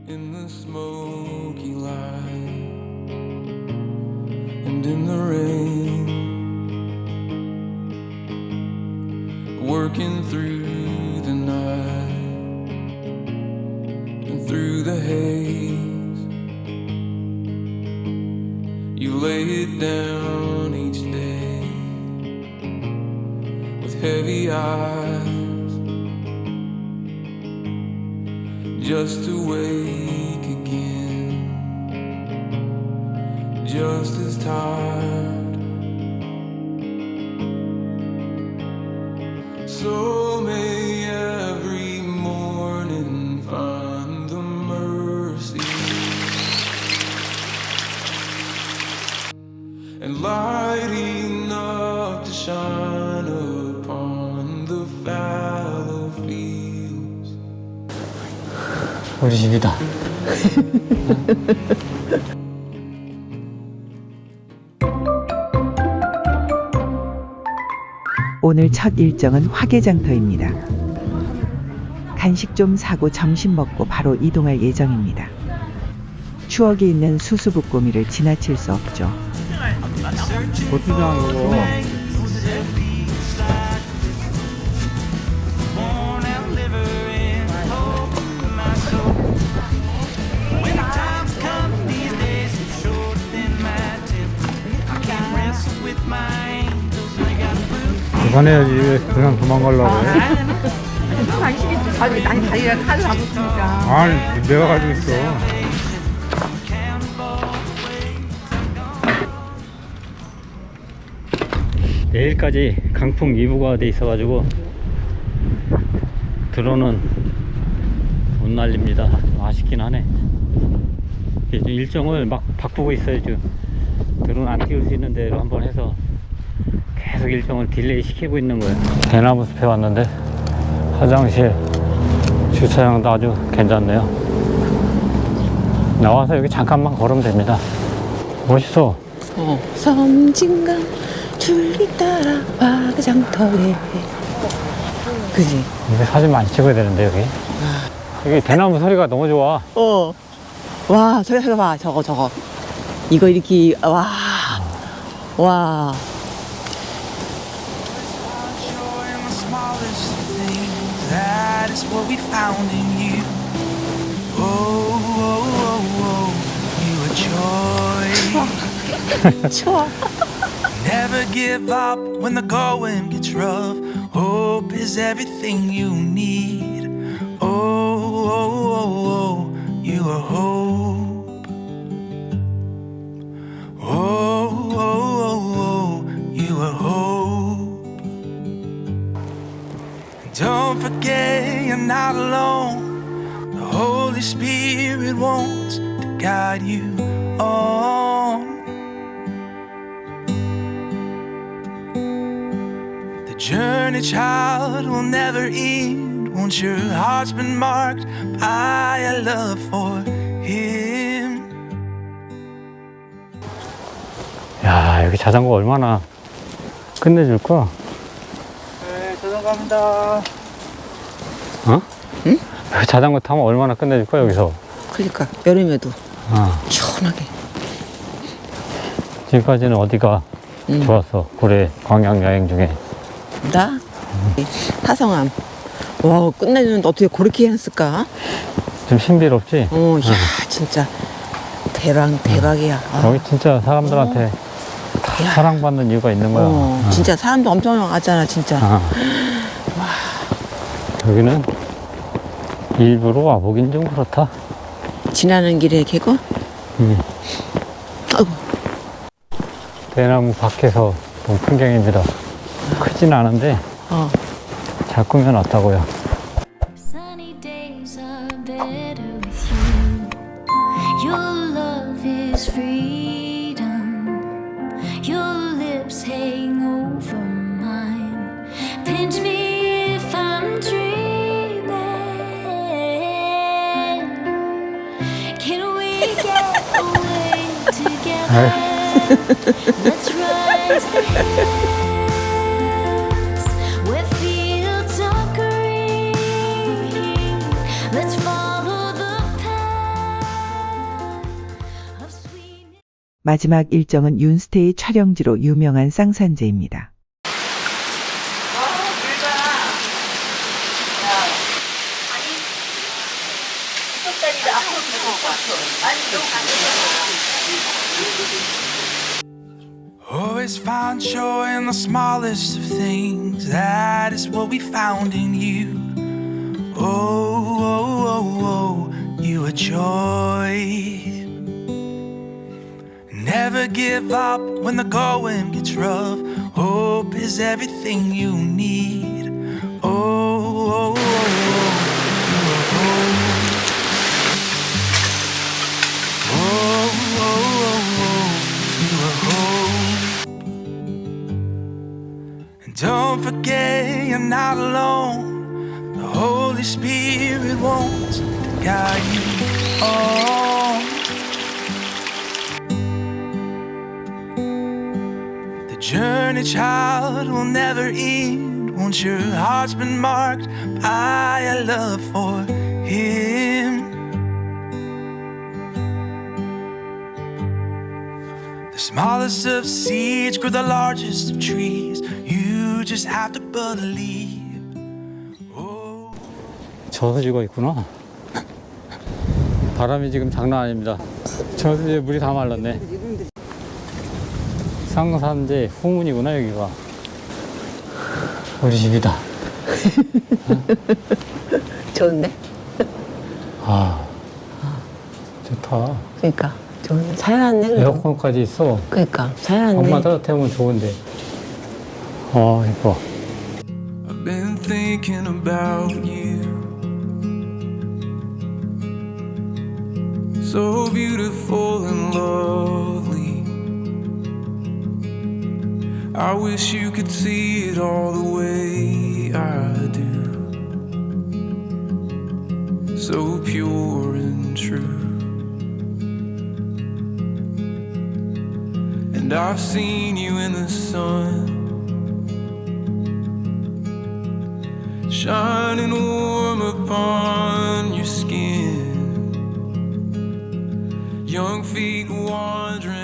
in the smoky light and in the rain, working through the night and through the haze. You lay it down each day with heavy eyes, just to wake again, just as tired. So may every morning find the mercy and light enough to shine upon the fallow fields. 우리 집이다. 오늘 첫 일정은 화개장터입니다. 간식 좀 사고 점심 먹고 바로 이동할 예정입니다. 추억이 있는 수수부꾸미를 지나칠 수 없죠. 고추장 이거 그만해야지. 그냥 도망가려고 해. 아니 자기가 칼을 안 붙으니까. 아니 내가 가지고 있어. 내일까지 강풍 예보가 돼 있어가지고 드론은 못 날립니다. 좀 아쉽긴 하네. 이제 일정을 막 바꾸고 있어요. 지금 드론 안 띄울 수 있는 대로 한번 해서 계속 일정을 딜레이 시키고 있는 거예요. 대나무 숲에 왔는데 화장실, 주차장도 아주 괜찮네요. 나와서 여기 잠깐만 걸으면 됩니다. 멋있어. 섬진강 줄기 따라 화개장터에. 그지? 이거 사진 많이 찍어야 되는데 여기. 여기 대나무 소리가 너무 좋아. 와 저기 봐 저거. 이거 이렇게 와. That is what we found in you. Oh, oh, oh, oh. You are joy. 추워. Never give up when the going gets rough. Hope is everything you need. Oh, oh, oh, oh. You are hope. Oh, oh, oh, oh. You are hope. Don't forget you're not alone. The Holy Spirit wants to guide you on. The journey, child, will never end once your heart's been marked by a love for Him. 야, 여기 자전거 얼마나 끝내줄까? 네, 자전거 갑니다. 어? 응? 여기 자전거 타면 얼마나 끝내줄까 여기서? 그러니까 여름에도 어. 시원하게. 지금까지는 어디가 좋았어? 고래 광양 여행 중에. 나 타성암. 와 끝내주는데 어떻게 그렇게 했을까? 좀 신비롭지? 야 진짜 대박이야. 여기 진짜 사람들한테 다 야. 사랑받는 이유가 있는 거야. 진짜 사람도 엄청 많았잖아 진짜. 여기는 일부러 와보긴 좀 그렇다. 지나는 길에 계곡? 아이고. 대나무 밖에서 본 풍경입니다. 크진 않은데 잘 꾸며놨다고요. Sunny days are better with you. Your love is freedom. Your lips hang over mine. Pinch me if I'm dreaming. Can we get away together? Let's rise the hills where fields are green. Let's follow the path. 마지막 일정은 윤스테이 촬영지로 유명한 쌍산제입니다. Always find joy in the smallest of things. That is what we found in you. Oh, oh, oh, oh, you are joy. Never give up when the going gets rough. Hope is everything you need. Oh, oh, oh, oh, you are hope. Oh, oh, oh, oh, you are hope. And don't forget you're not alone. The Holy Spirit wants to guide you on. The journey, child, will never end. Once your heart's been marked by a love for Him. The smallest of seeds grow the largest of trees. You just have to believe. Oh. 저수지가 있구나. 바람이 지금 장난 아닙니다. 저수지에 물이 다 말랐네. 쌍산제 후문이구나 여기가. 우리 집이다. 좋은데? 아 좋다. 그러니까 좋은데 살아났네. 에어컨까지 있어. 그러니까 살아났네. 엄마 따뜻하면 좋은데. 아 이뻐. I've been thinking about you. So beautiful and lovely. I wish you could see it all the way I do. So pure and true. And I've seen you in the sun, shining warm upon your skin. Young feet wandering